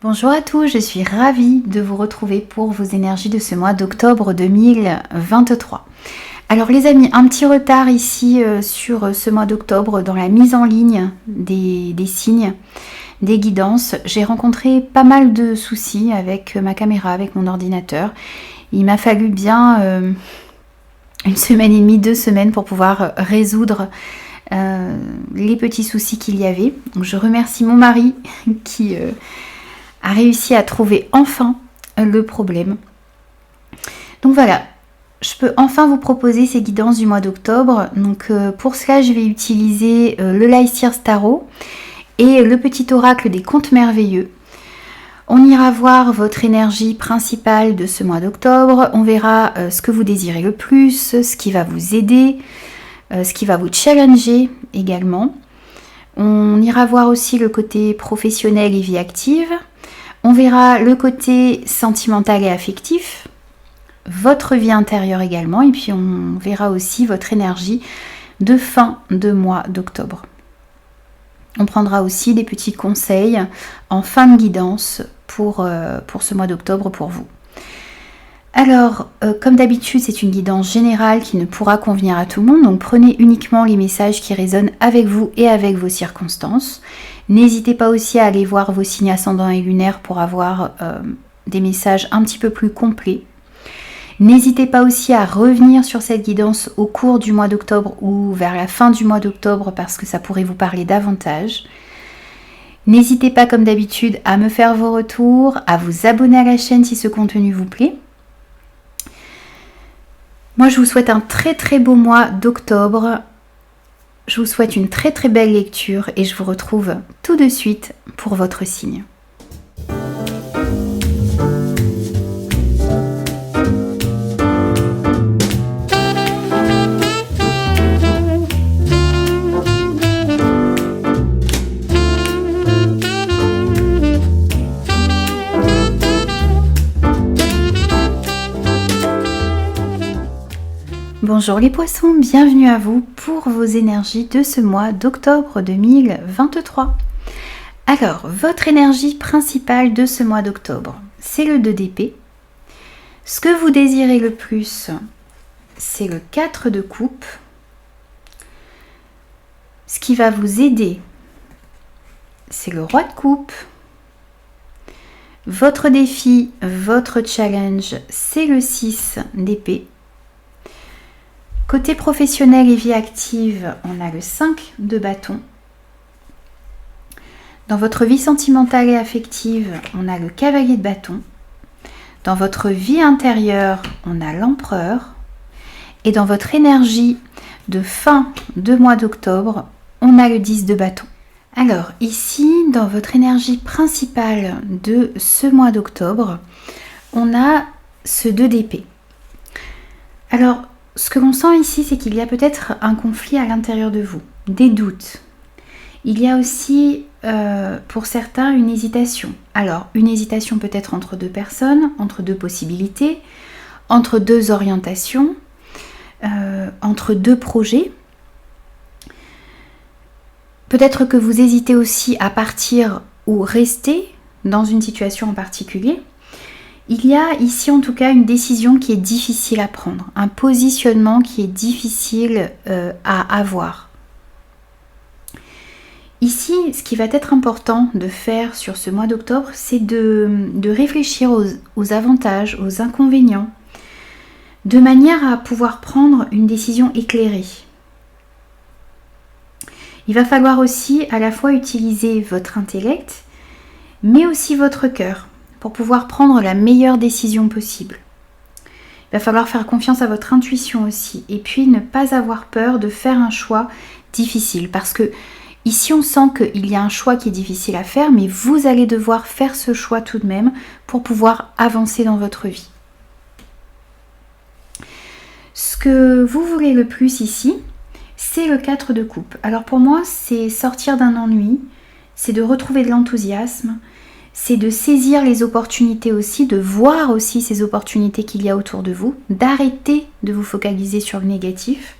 Bonjour à tous, je suis ravie de vous retrouver pour vos énergies de ce mois d'octobre 2023. Alors les amis, un petit retard ici sur ce mois d'octobre dans la mise en ligne des signes, des guidances. J'ai rencontré pas mal de soucis avec ma caméra, avec mon ordinateur. Il m'a fallu bien une semaine et demie, 2 semaines pour pouvoir résoudre les petits soucis qu'il y avait. Donc, je remercie mon mari qui a réussi à trouver enfin le problème. Donc voilà, je peux enfin vous proposer ces guidances du mois d'octobre. Donc pour cela, je vais utiliser le Lycir Tarot et le petit oracle des contes merveilleux. On ira voir votre énergie principale de ce mois d'octobre. On verra ce que vous désirez le plus, ce qui va vous aider, ce qui va vous challenger également. On ira voir aussi le côté professionnel et vie active. On verra le côté sentimental et affectif, votre vie intérieure également, et puis on verra aussi votre énergie de fin de mois d'octobre. On prendra aussi des petits conseils en fin de guidance pour ce mois d'octobre pour vous. Alors, comme d'habitude, c'est une guidance générale qui ne pourra convenir à tout le monde, donc prenez uniquement les messages qui résonnent avec vous et avec vos circonstances. N'hésitez pas aussi à aller voir vos signes ascendants et lunaires pour avoir des messages un petit peu plus complets. N'hésitez pas aussi à revenir sur cette guidance au cours du mois d'octobre ou vers la fin du mois d'octobre parce que ça pourrait vous parler davantage. N'hésitez pas comme d'habitude à me faire vos retours, à vous abonner à la chaîne si ce contenu vous plaît. Moi je vous souhaite un très beau mois d'octobre. Je vous souhaite une très belle lecture et je vous retrouve tout de suite pour votre signe. Bonjour les poissons, bienvenue à vous pour vos énergies de ce mois d'octobre 2023. Alors, votre énergie principale de ce mois d'octobre, c'est le 2 d'épée. Ce que vous désirez le plus, c'est le 4 de coupe. Ce qui va vous aider, c'est le roi de coupe. Votre défi, votre challenge, c'est le 6 d'épée. Côté professionnel et vie active, on a le 5 de bâton. Dans votre vie sentimentale et affective, on a le cavalier de bâton. Dans votre vie intérieure, on a l'empereur. Et dans votre énergie de fin de mois d'octobre, on a le 10 de bâton. Alors ici, dans votre énergie principale de ce mois d'octobre, on a ce 2 d'épée. Alors, ce que l'on sent ici, c'est qu'il y a peut-être un conflit à l'intérieur de vous, des doutes. Il y a aussi, pour certains, une hésitation. Alors, une hésitation peut-être entre 2 personnes, entre 2 possibilités, entre 2 orientations, entre 2 projets. Peut-être que vous hésitez aussi à partir ou rester dans une situation en particulier. Il y a ici en tout cas une décision qui est difficile à prendre, un positionnement qui est difficile à avoir. Ici, ce qui va être important de faire sur ce mois d'octobre, c'est de réfléchir aux avantages, aux inconvénients, de manière à pouvoir prendre une décision éclairée. Il va falloir aussi à la fois utiliser votre intellect, mais aussi votre cœur, pour pouvoir prendre la meilleure décision possible. Il va falloir faire confiance à votre intuition aussi. Et puis ne pas avoir peur de faire un choix difficile. Parce que ici on sent qu'il y a un choix qui est difficile à faire, mais vous allez devoir faire ce choix tout de même pour pouvoir avancer dans votre vie. Ce que vous voulez le plus ici, c'est le 4 de coupe. Alors pour moi, c'est sortir d'un ennui, c'est de retrouver de l'enthousiasme, c'est de saisir les opportunités aussi, de voir aussi ces opportunités qu'il y a autour de vous, d'arrêter de vous focaliser sur le négatif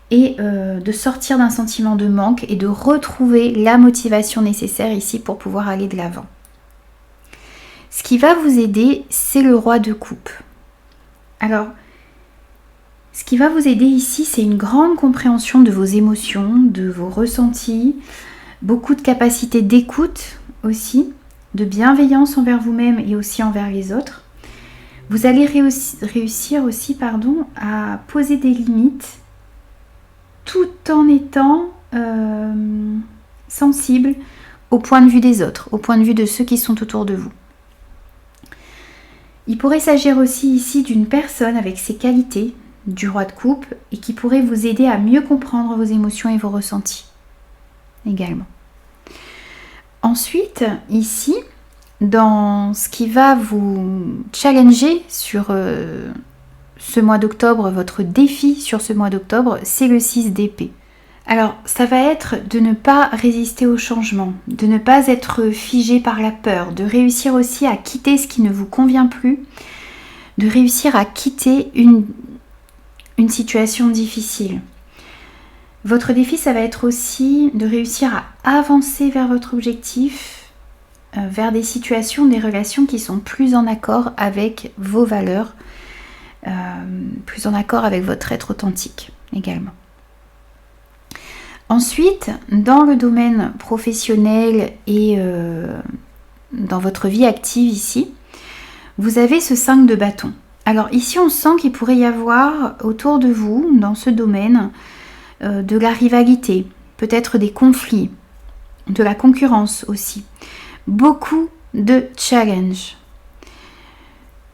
et de sortir d'un sentiment de manque et de retrouver la motivation nécessaire ici pour pouvoir aller de l'avant. Ce qui va vous aider, c'est le roi de coupe. Alors, ce qui va vous aider ici, c'est une grande compréhension de vos émotions, de vos ressentis, beaucoup de capacité d'écoute aussi, de bienveillance envers vous-même et aussi envers les autres. Vous allez réussir aussi à poser des limites tout en étant sensible au point de vue des autres, au point de vue de ceux qui sont autour de vous. Il pourrait s'agir aussi ici d'une personne avec ses qualités, du roi de coupe, et qui pourrait vous aider à mieux comprendre vos émotions et vos ressentis également. Ensuite, ici, dans ce qui va vous challenger sur ce mois d'octobre, votre défi sur ce mois d'octobre, c'est le 6 d'épée. Alors, ça va être de ne pas résister au changement, de ne pas être figé par la peur, de réussir aussi à quitter ce qui ne vous convient plus, de réussir à quitter une situation difficile. Votre défi, ça va être aussi de réussir à avancer vers votre objectif, vers des situations, des relations qui sont plus en accord avec vos valeurs, plus en accord avec votre être authentique également. Ensuite, dans le domaine professionnel et dans votre vie active ici, vous avez ce 5 de bâton. Alors ici, on sent qu'il pourrait y avoir autour de vous, dans ce domaine, de la rivalité, peut-être des conflits, de la concurrence aussi. Beaucoup de challenges.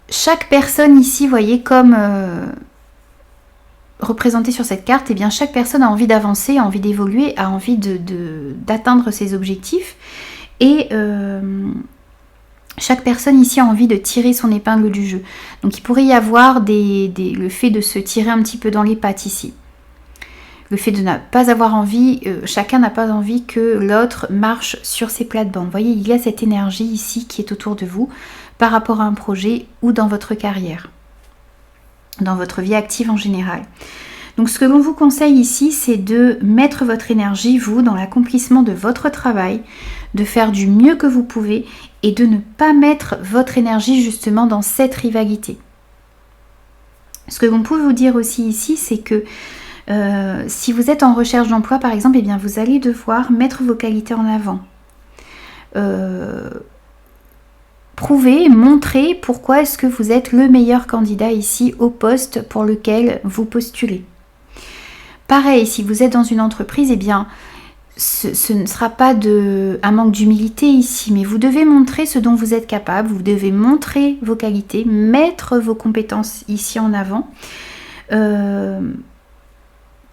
Chaque personne ici, voyez, comme représentée sur cette carte, eh bien chaque personne a envie d'avancer, a envie d'évoluer, a envie d'atteindre ses objectifs. Et chaque personne ici a envie de tirer son épingle du jeu. Donc il pourrait y avoir le fait de se tirer un petit peu dans les pattes ici. Le fait de ne pas avoir envie, chacun n'a pas envie que l'autre marche sur ses plates-bandes. Vous voyez, il y a cette énergie ici qui est autour de vous par rapport à un projet ou dans votre carrière, dans votre vie active en général. Donc ce que l'on vous conseille ici, c'est de mettre votre énergie, vous, dans l'accomplissement de votre travail, de faire du mieux que vous pouvez et de ne pas mettre votre énergie justement dans cette rivalité. Ce que l'on peut vous dire aussi ici, c'est que si vous êtes en recherche d'emploi par exemple, eh bien vous allez devoir mettre vos qualités en avant. Prouver, montrer pourquoi est-ce que vous êtes le meilleur candidat ici au poste pour lequel vous postulez. Pareil, si vous êtes dans une entreprise, eh bien ce ne sera pas un manque d'humilité ici, mais vous devez montrer ce dont vous êtes capable, vous devez montrer vos qualités, mettre vos compétences ici en avant.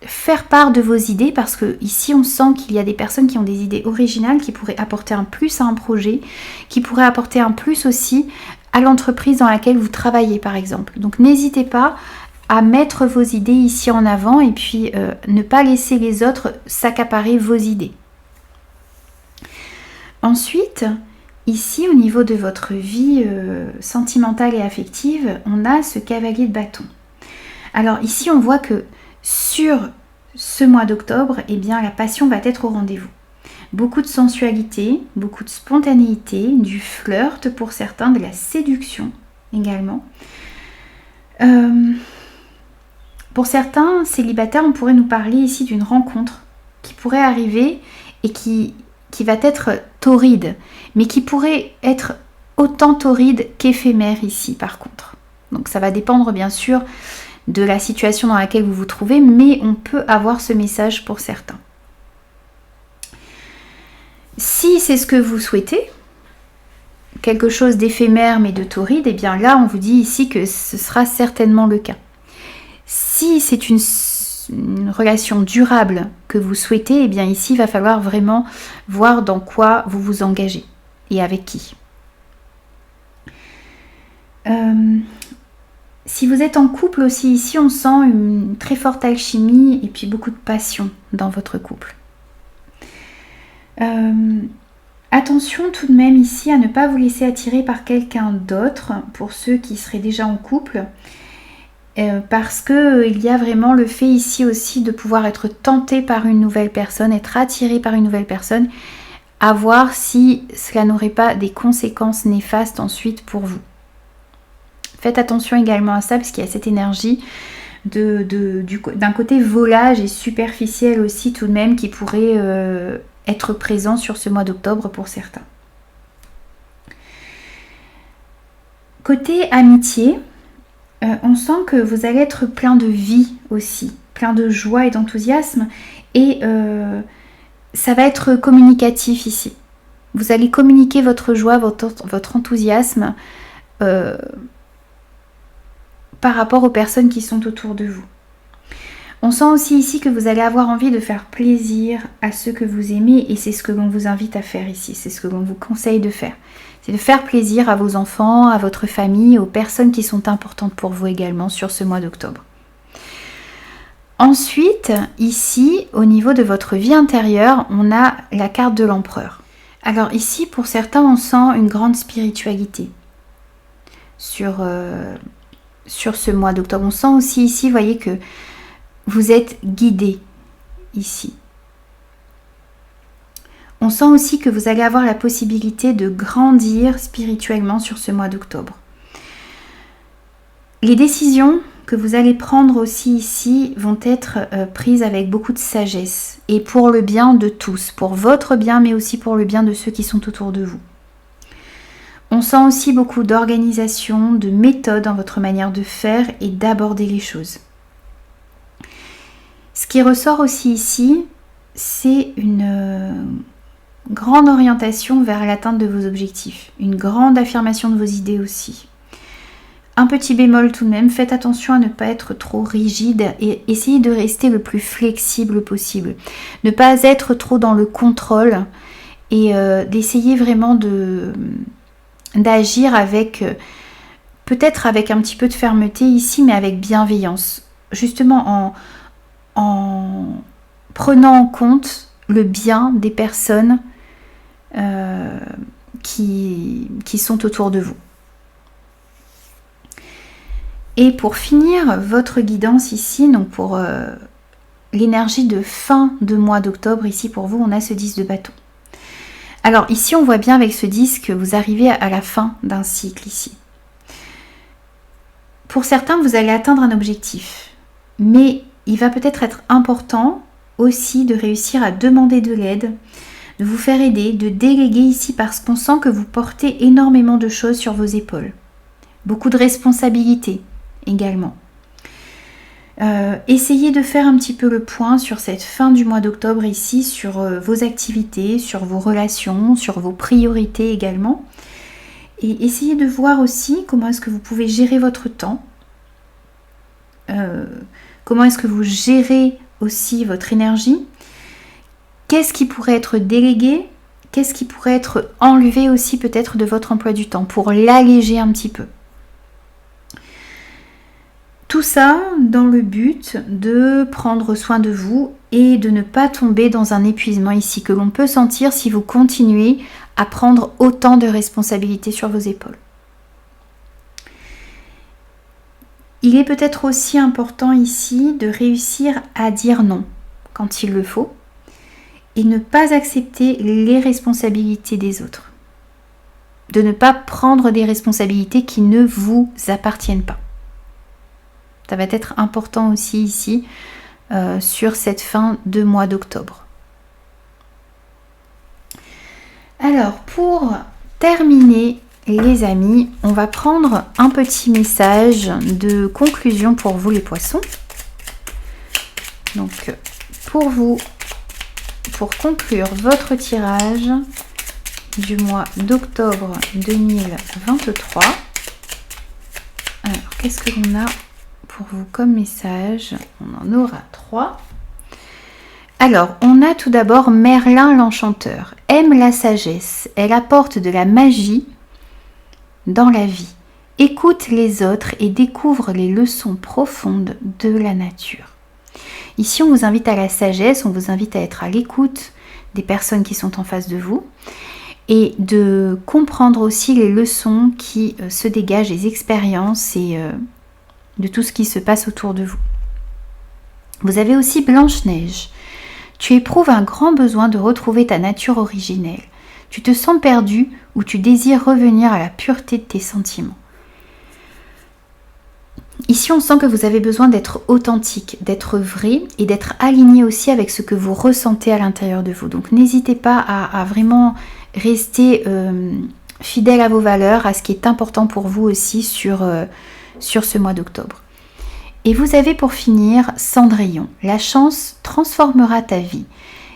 Faire part de vos idées, parce que ici on sent qu'il y a des personnes qui ont des idées originales qui pourraient apporter un plus à un projet, qui pourraient apporter un plus aussi à l'entreprise dans laquelle vous travaillez par exemple. Donc n'hésitez pas à mettre vos idées ici en avant et puis ne pas laisser les autres s'accaparer vos idées. Ensuite, ici au niveau de votre vie sentimentale et affective, on a ce cavalier de bâton. Alors ici on voit que sur ce mois d'octobre, eh bien, la passion va être au rendez-vous. Beaucoup de sensualité, beaucoup de spontanéité, du flirt pour certains, de la séduction également. Pour certains célibataires, on pourrait nous parler ici d'une rencontre qui pourrait arriver et qui va être torride, mais qui pourrait être autant torride qu'éphémère ici par contre. Donc ça va dépendre bien sûr de la situation dans laquelle vous vous trouvez, mais on peut avoir ce message pour certains. Si c'est ce que vous souhaitez, quelque chose d'éphémère mais de torride, et bien là on vous dit ici que ce sera certainement le cas. Si c'est une relation durable que vous souhaitez, et bien ici il va falloir vraiment voir dans quoi vous vous engagez et avec qui. Si vous êtes en couple aussi, ici on sent une très forte alchimie et puis beaucoup de passion dans votre couple. Attention tout de même ici à ne pas vous laisser attirer par quelqu'un d'autre pour ceux qui seraient déjà en couple. Parce qu'il y a vraiment le fait ici aussi de pouvoir être tenté par une nouvelle personne, être attiré par une nouvelle personne à voir si cela n'aurait pas des conséquences néfastes ensuite pour vous. Faites attention également à ça parce qu'il y a cette énergie d'un côté volage et superficiel aussi tout de même qui pourrait être présent sur ce mois d'octobre pour certains. Côté amitié, on sent que vous allez être plein de vie aussi, plein de joie et d'enthousiasme et ça va être communicatif ici. Vous allez communiquer votre joie, votre enthousiasme par rapport aux personnes qui sont autour de vous. On sent aussi ici que vous allez avoir envie de faire plaisir à ceux que vous aimez et c'est ce que l'on vous invite à faire ici, c'est ce que l'on vous conseille de faire. C'est de faire plaisir à vos enfants, à votre famille, aux personnes qui sont importantes pour vous également sur ce mois d'octobre. Ensuite, ici, au niveau de votre vie intérieure, on a la carte de l'empereur. Alors ici, pour certains, on sent une grande spiritualité sur ce mois d'octobre. On sent aussi ici, vous voyez que vous êtes guidé ici. On sent aussi que vous allez avoir la possibilité de grandir spirituellement sur ce mois d'octobre. Les décisions que vous allez prendre aussi ici vont être prises avec beaucoup de sagesse et pour le bien de tous, pour votre bien mais aussi pour le bien de ceux qui sont autour de vous. On sent aussi beaucoup d'organisation, de méthode dans votre manière de faire et d'aborder les choses. Ce qui ressort aussi ici, c'est une grande orientation vers l'atteinte de vos objectifs, une grande affirmation de vos idées aussi. Un petit bémol tout de même, faites attention à ne pas être trop rigide et essayez de rester le plus flexible possible. Ne pas être trop dans le contrôle et d'essayer vraiment d'agir avec, peut-être avec un petit peu de fermeté ici, mais avec bienveillance. Justement en prenant en compte le bien des personnes qui sont autour de vous. Et pour finir, votre guidance ici, donc pour l'énergie de fin de mois d'octobre, ici pour vous, on a ce 10 de bâton. Alors ici, on voit bien avec ce 10 que vous arrivez à la fin d'un cycle ici. Pour certains, vous allez atteindre un objectif, mais il va peut-être être important aussi de réussir à demander de l'aide, de vous faire aider, de déléguer ici parce qu'on sent que vous portez énormément de choses sur vos épaules. Beaucoup de responsabilités également. Essayez de faire un petit peu le point sur cette fin du mois d'octobre ici, sur vos activités, sur vos relations, sur vos priorités également. Et essayez de voir aussi comment est-ce que vous pouvez gérer votre temps. Comment est-ce que vous gérez aussi votre énergie. Qu'est-ce qui pourrait être délégué? Qu'est-ce qui pourrait être enlevé aussi peut-être de votre emploi du temps pour l'alléger un petit peu? Tout ça dans le but de prendre soin de vous et de ne pas tomber dans un épuisement ici que l'on peut sentir si vous continuez à prendre autant de responsabilités sur vos épaules. Il est peut-être aussi important ici de réussir à dire non quand il le faut et ne pas accepter les responsabilités des autres. De ne pas prendre des responsabilités qui ne vous appartiennent pas. Ça va être important aussi ici sur cette fin de mois d'octobre. Alors pour terminer les amis, on va prendre un petit message de conclusion pour vous les poissons. Donc pour vous, pour conclure votre tirage du mois d'octobre 2023. Alors qu'est-ce que l'on a pour vous comme message? On en aura 3. Alors, on a tout d'abord Merlin l'enchanteur. Aime la sagesse. Elle apporte de la magie dans la vie. Écoute les autres et découvre les leçons profondes de la nature. Ici, on vous invite à la sagesse, on vous invite à être à l'écoute des personnes qui sont en face de vous et de comprendre aussi les leçons qui se dégagent, les expériences et de tout ce qui se passe autour de vous. Vous avez aussi Blanche-Neige. Tu éprouves un grand besoin de retrouver ta nature originelle. Tu te sens perdu ou tu désires revenir à la pureté de tes sentiments. Ici, on sent que vous avez besoin d'être authentique, d'être vrai et d'être aligné aussi avec ce que vous ressentez à l'intérieur de vous. Donc, n'hésitez pas à vraiment rester fidèle à vos valeurs, à ce qui est important pour vous aussi sur ce mois d'octobre. Et vous avez pour finir Cendrillon. La chance transformera ta vie.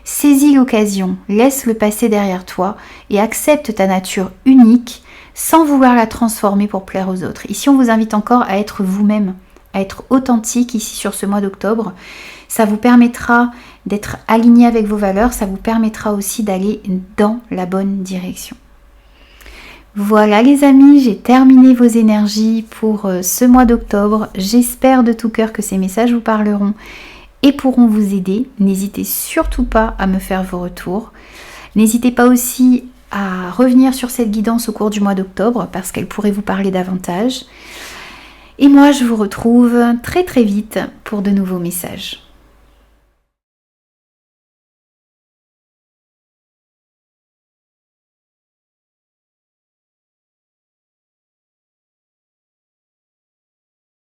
Saisis l'occasion, laisse le passé derrière toi et accepte ta nature unique sans vouloir la transformer pour plaire aux autres. Ici, on vous invite encore à être vous-même, à être authentique ici sur ce mois d'octobre. Ça vous permettra d'être aligné avec vos valeurs, ça vous permettra aussi d'aller dans la bonne direction. Voilà les amis, j'ai terminé vos énergies pour ce mois d'octobre. J'espère de tout cœur que ces messages vous parleront et pourront vous aider. N'hésitez surtout pas à me faire vos retours. N'hésitez pas aussi à revenir sur cette guidance au cours du mois d'octobre parce qu'elle pourrait vous parler davantage. Et moi, je vous retrouve très très vite pour de nouveaux messages.